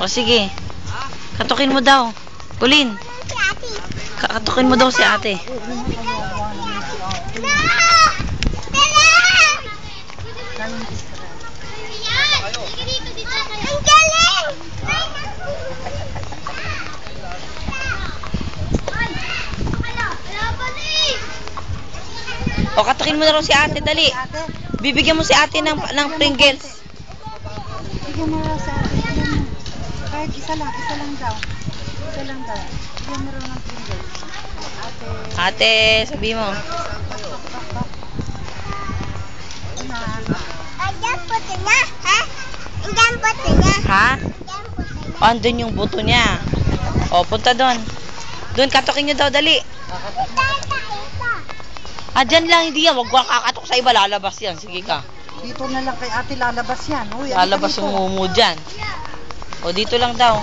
O sige. Katukin mo daw. Kulin. Katukin mo daw si ate. O katukin mo na raw si ate, dali. Bibigyan mo si ate ng Pringles. Bigyan mo raw sa ate. Kahit isa lang daw. Isa lang daw. Bigyan mo raw ng Pringles. Ate, sabi mo. Andiyan puto niya, ha? Andiyan puto niya. Ha? Andiyan puto niya. O, andun yung buto niya. O, punta doon. Doon, katukin nyo daw, dali. Ah, dyan lang, hindi yan. Huwag kang kakatok sa iba, lalabas yan. Sige ka. Dito na lang kay ate lalabas yan. Uy, Lalabas yung mumu dyan. O, dito lang daw.